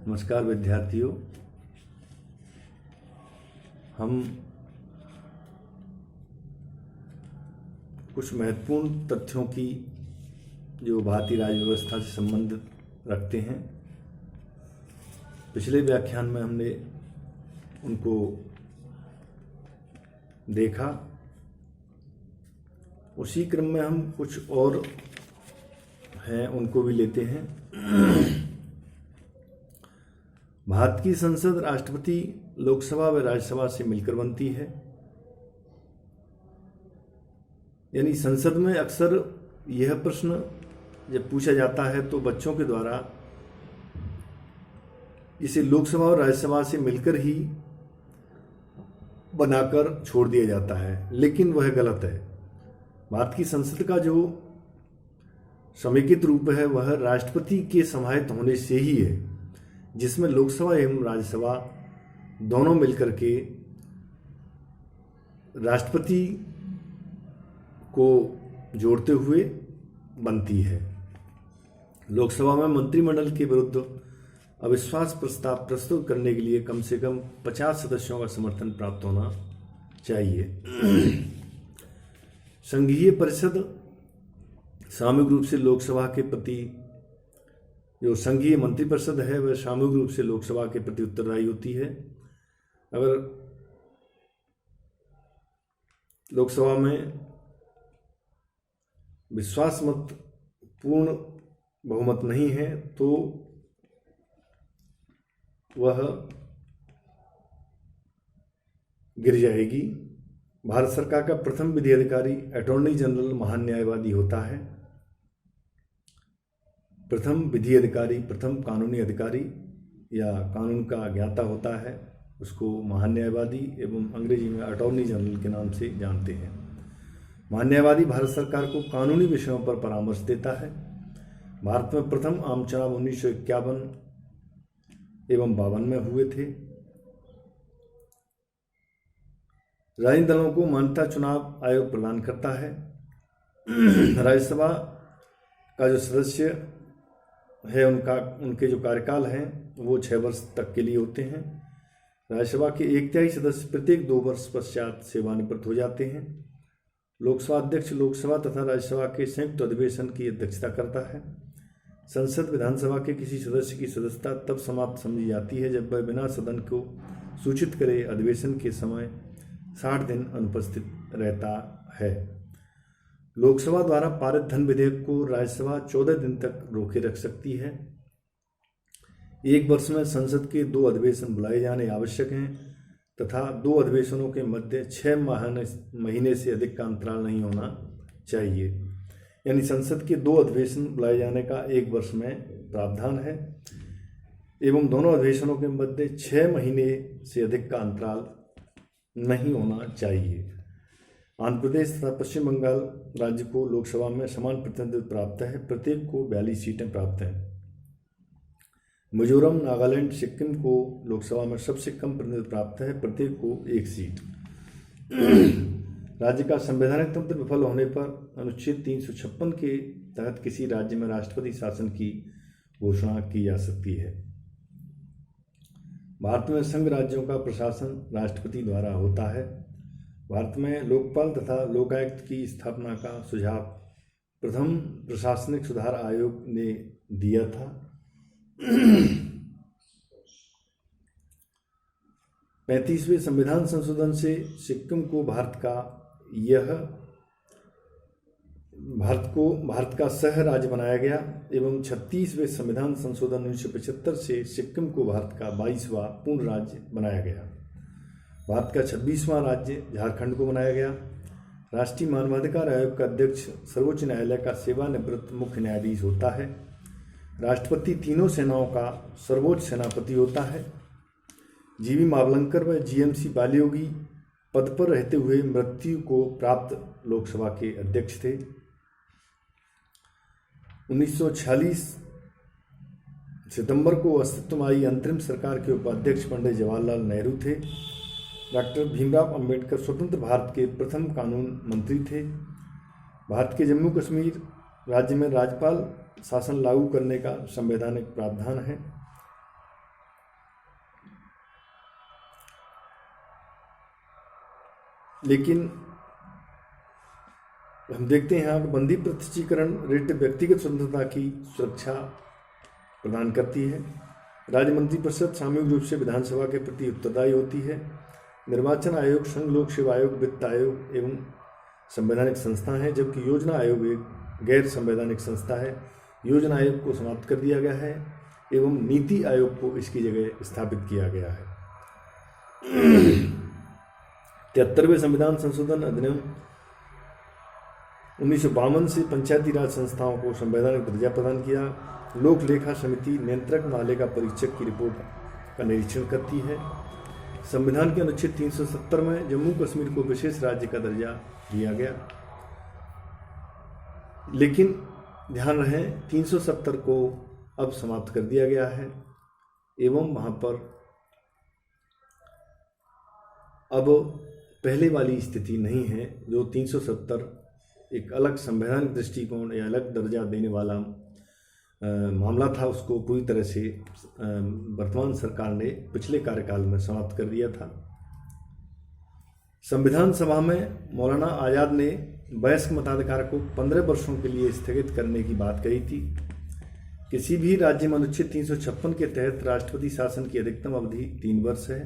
नमस्कार विद्यार्थियों। हम कुछ महत्वपूर्ण तथ्यों की जो भारतीय राज्य व्यवस्था से संबंधित रखते हैं, पिछले व्याख्यान में हमने उनको देखा। उसी क्रम में हम कुछ और हैं उनको भी लेते हैं। भारत की संसद राष्ट्रपति, लोकसभा व राज्यसभा से मिलकर बनती है। यानी संसद में अक्सर यह प्रश्न जब पूछा जाता है तो बच्चों के द्वारा इसे लोकसभा और राज्यसभा से मिलकर ही बनाकर छोड़ दिया जाता है, लेकिन वह गलत है। भारत की संसद का जो समेकित रूप है वह राष्ट्रपति के समाहित होने से ही है, जिसमें लोकसभा एवं राज्यसभा दोनों मिलकर के राष्ट्रपति को जोड़ते हुए बनती है। लोकसभा में मंत्रिमंडल के विरुद्ध अविश्वास प्रस्ताव प्रस्तुत करने के लिए कम से कम 50 सदस्यों का समर्थन प्राप्त होना चाहिए। संघीय परिषद सामूहिक रूप से लोकसभा के प्रति, जो संघीय मंत्रिपरिषद है वह सामूहिक रूप से लोकसभा के प्रति उत्तरदायी होती है। अगर लोकसभा में विश्वास मत पूर्ण बहुमत नहीं है तो वह गिर जाएगी। भारत सरकार का प्रथम विधि अधिकारी अटॉर्नी जनरल महान्यायवादी होता है। प्रथम विधि अधिकारी, प्रथम कानूनी अधिकारी या कानून का ज्ञाता होता है, उसको महान्यायवादी एवं अंग्रेजी में अटॉर्नी जनरल के नाम से जानते हैं। महान्यायवादी भारत सरकार को कानूनी विषयों पर परामर्श देता है। भारत में प्रथम आम चुनाव 1951 एवं 52 में हुए थे। राजनीतिक दलों को मान्यता चुनाव आयोग प्रदान करता है। राज्यसभा का जो सदस्य है उनके जो कार्यकाल हैं वो 6 वर्ष तक के लिए होते हैं। राज्यसभा के 1/3 सदस्य प्रत्येक 2 वर्ष पश्चात सेवानिवृत्त हो जाते हैं। लोकसभा अध्यक्ष लोकसभा तथा राज्यसभा के संयुक्त अधिवेशन की अध्यक्षता करता है। संसद विधानसभा के किसी सदस्य की सदस्यता तब समाप्त समझी जाती है जब वह बिना सदन को सूचित करे अधिवेशन के समय 60 दिन अनुपस्थित रहता है। लोकसभा द्वारा पारित धन विधेयक को राज्यसभा 14 दिन तक रोके रख सकती है। एक वर्ष में संसद के 2 अधिवेशन बुलाए जाने आवश्यक हैं तथा 2 अधिवेशनों के मध्य 6 महीने से अधिक का अंतराल नहीं होना चाहिए। यानी संसद के 2 अधिवेशन बुलाए जाने का 1 वर्ष में प्रावधान है एवं दोनों अधिवेशनों के मध्य 6 महीने से अधिक का अंतराल नहीं होना चाहिए। आंध्र प्रदेश तथा पश्चिम बंगाल राज्य को लोकसभा में समान प्रतिनिधित्व प्राप्त है, प्रत्येक को 42 सीटें प्राप्त हैं। मिजोरम, नागालैंड, सिक्किम को लोकसभा में सबसे कम प्रतिनिधित्व प्राप्त है, प्रत्येक को 1 सीट। राज्य का संवैधानिक तंत्र विफल होने पर अनुच्छेद 356 के तहत किसी राज्य में राष्ट्रपति शासन की घोषणा की जा सकती है। भारत में संघ राज्यों का प्रशासन राष्ट्रपति द्वारा होता है। भारत में लोकपाल तथा लोकायुक्त की स्थापना का सुझाव प्रथम प्रशासनिक सुधार आयोग ने दिया था। 35वें संविधान संशोधन से सिक्किम को भारत का सह राज्य बनाया गया एवं 36वें संविधान संशोधन 1975 से सिक्किम को भारत का 22वां पूर्ण राज्य बनाया गया। भारत का 26वां राज्य झारखंड को बनाया गया। राष्ट्रीय मानवाधिकार आयोग का अध्यक्ष सर्वोच्च न्यायालय का सेवानिवृत्त मुख्य न्यायाधीश होता है। राष्ट्रपति तीनों सेनाओं का सर्वोच्च सेनापति होता है। जीवी मावलंकर व जीएमसी बालियोगी पद पर रहते हुए मृत्यु को प्राप्त लोकसभा के अध्यक्ष थे। 1946 सितंबर को अस्तित्व में आई अंतरिम सरकार के उपाध्यक्ष पंडित जवाहरलाल नेहरू थे। डॉक्टर भीमराव अंबेडकर स्वतंत्र भारत के प्रथम कानून मंत्री थे। भारत के जम्मू कश्मीर राज्य में राज्यपाल शासन लागू करने का संवैधानिक प्रावधान है। लेकिन हम देखते हैं यहाँ कि बंदी प्रत्यक्षीकरण रिट व्यक्तिगत स्वतंत्रता की सुरक्षा प्रदान करती है। राज्य मंत्रिपरिषद सामूहिक रूप से विधानसभा के प्रति उत्तरदायी होती है। निर्वाचन आयोग संघ लोक सेवा आयोग वित्त आयोग एवं संवैधानिक संस्था है, जबकि योजना आयोग एक गैर संवैधानिक संस्था है। योजना आयोग को समाप्त कर दिया गया है एवं नीति आयोग को इसकी जगह स्थापित किया गया है। 73वें संविधान संशोधन अधिनियम 1952 से पंचायती राज संस्थाओं को संवैधानिक दर्जा प्रदान किया। लोक लेखा समिति नियंत्रक महालेखा परीक्षक की रिपोर्ट का निरीक्षण करती है। संविधान के अनुच्छेद 370 में जम्मू कश्मीर को विशेष राज्य का दर्जा दिया गया, लेकिन ध्यान रहे 370 को अब समाप्त कर दिया गया है एवं वहाँ पर अब पहले वाली स्थिति नहीं है। जो 370 एक अलग संवैधानिक दृष्टिकोण या अलग दर्जा देने वाला मामला था, उसको पूरी तरह से वर्तमान सरकार ने पिछले कार्यकाल में समाप्त कर दिया था। संविधान सभा में मौलाना आज़ाद ने वयस्क मताधिकार को 15 वर्षों के लिए स्थगित करने की बात कही थी। किसी भी राज्य में अनुच्छेद 356 के तहत राष्ट्रपति शासन की अधिकतम अवधि 3 वर्ष है।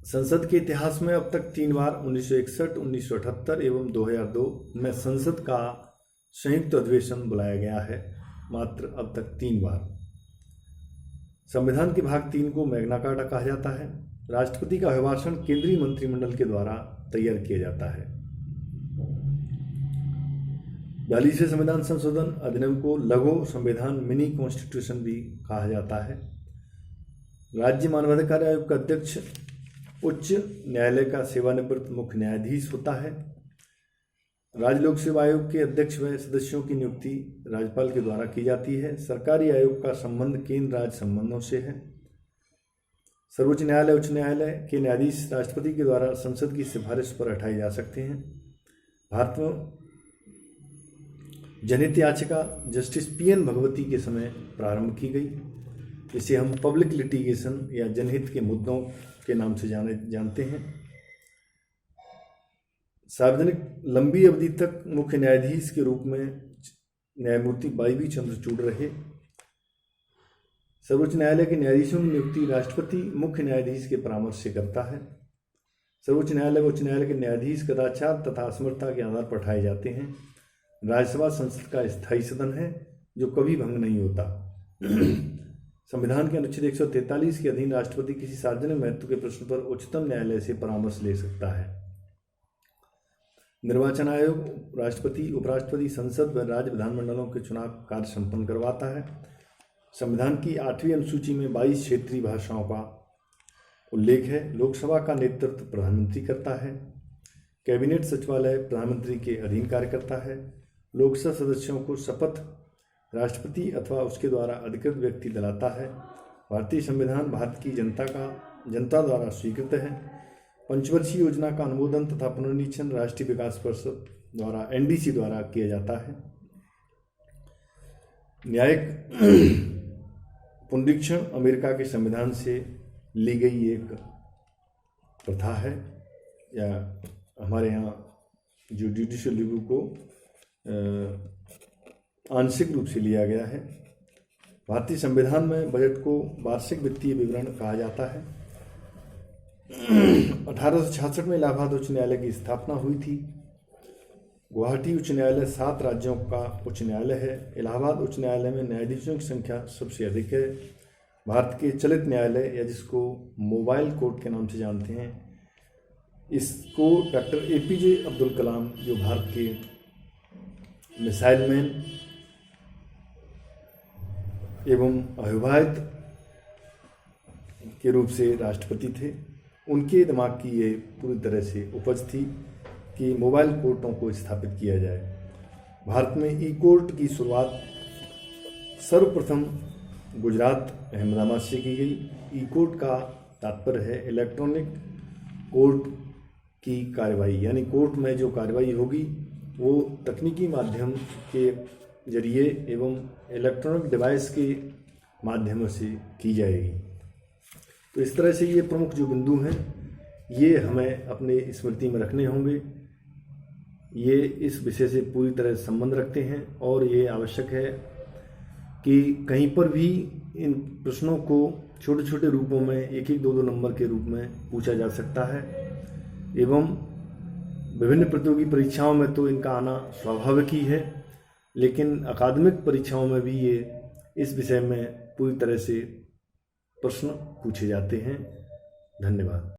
संसद के इतिहास में अब तक 3 बार 1961, 1978 एवं 2002 में संसद का संयुक्त अधिवेशन बुलाया गया है, मात्र अब तक 3 बार। संविधान के भाग 3 को मैग्ना कार्टा कहा जाता है। राष्ट्रपति का अभिभाषण केंद्रीय मंत्रिमंडल के द्वारा तैयार किया जाता है। 42वें संविधान संशोधन अधिनियम को लघु संविधान मिनी कॉन्स्टिट्यूशन भी कहा जाता है। राज्य मानवाधिकार आयोग का अध्यक्ष उच्च न्यायालय का सेवानिवृत्त मुख्य न्यायाधीश होता है। राज्य लोक सेवा आयोग के अध्यक्ष व सदस्यों की नियुक्ति राज्यपाल के द्वारा की जाती है। सरकारी आयोग का संबंध केंद्र राज्य संबंधों से है। सर्वोच्च न्यायालय उच्च न्यायालय के न्यायाधीश राष्ट्रपति के द्वारा संसद की सिफारिश पर हटाए जा सकते हैं। भारत में जनहित याचिका जस्टिस PN भगवती के समय प्रारंभ की गई। इसे हम पब्लिक लिटिगेशन या जनहित के मुद्दों के नाम से जानते हैं। सार्वजनिक लंबी अवधि तक मुख्य न्यायाधीश के रूप में न्यायमूर्ति YV चंद्रचूड़ रहे। सर्वोच्च न्यायालय के न्यायाधीशों की नियुक्ति राष्ट्रपति मुख्य न्यायाधीश के परामर्श से करता है। सर्वोच्च न्यायालय व उच्च न्यायालय के न्यायाधीश कदाचार तथा असमर्थता के आधार पर उठाए जाते हैं। राज्यसभा संसद का स्थायी सदन है जो कभी भंग नहीं होता। संविधान के अनुच्छेद 143 के अधीन राष्ट्रपति किसी सार्वजनिक महत्व के प्रश्न पर उच्चतम न्यायालय से परामर्श ले सकता है। निर्वाचन आयोग राष्ट्रपति, उपराष्ट्रपति, संसद व राज्य विधानमंडलों के चुनाव कार्य संपन्न करवाता है। संविधान की 8वीं अनुसूची में 22 क्षेत्रीय भाषाओं का उल्लेख है। लोकसभा का नेतृत्व प्रधानमंत्री करता है। कैबिनेट सचिवालय प्रधानमंत्री के अधीन कार्य करता है। लोकसभा सदस्यों को शपथ राष्ट्रपति अथवा उसके द्वारा अधिकृत व्यक्ति दिलाता है। भारतीय संविधान भारत की जनता द्वारा स्वीकृत है। पंचवर्षीय योजना का अनुमोदन तथा पुनर्निरीक्षण राष्ट्रीय विकास परिषद द्वारा NDC द्वारा किया जाता है। न्यायिक पुनरीक्षण अमेरिका के संविधान से ली गई एक प्रथा है, या हमारे यहाँ जो जुडिशियल रिव्यू को आंशिक रूप से लिया गया है। भारतीय संविधान में बजट को वार्षिक वित्तीय विवरण कहा जाता है। 1866 में इलाहाबाद उच्च न्यायालय की स्थापना हुई थी। गुवाहाटी उच्च न्यायालय 7 राज्यों का उच्च न्यायालय है। इलाहाबाद उच्च न्यायालय में न्यायाधीशों की संख्या सबसे अधिक है। भारत के चलित न्यायालय या जिसको मोबाइल कोर्ट के नाम से जानते हैं, इसको डॉक्टर APJ अब्दुल कलाम, जो भारत के मिसाइल मैन एवं अविवाहित के रूप से राष्ट्रपति थे, उनके दिमाग की ये पूरी तरह से उपज थी कि मोबाइल कोर्टों को स्थापित किया जाए। भारत में ई-कोर्ट की शुरुआत सर्वप्रथम गुजरात अहमदाबाद से की गई। ई-कोर्ट का तात्पर्य है इलेक्ट्रॉनिक कोर्ट की कार्यवाही, यानी कोर्ट में जो कार्यवाही होगी वो तकनीकी माध्यम के जरिए एवं इलेक्ट्रॉनिक डिवाइस के माध्यम से की जाएगी। तो इस तरह से ये प्रमुख जो बिंदु हैं ये हमें अपने स्मृति में रखने होंगे। ये इस विषय से पूरी तरह संबंध रखते हैं और ये आवश्यक है कि कहीं पर भी इन प्रश्नों को छोटे छोटे रूपों में एक एक दो दो नंबर के रूप में पूछा जा सकता है एवं विभिन्न प्रतियोगी परीक्षाओं में तो इनका आना स्वाभाविक ही है, लेकिन अकादमिक परीक्षाओं में भी ये इस विषय में पूरी तरह से प्रश्न पूछे जाते हैं। धन्यवाद।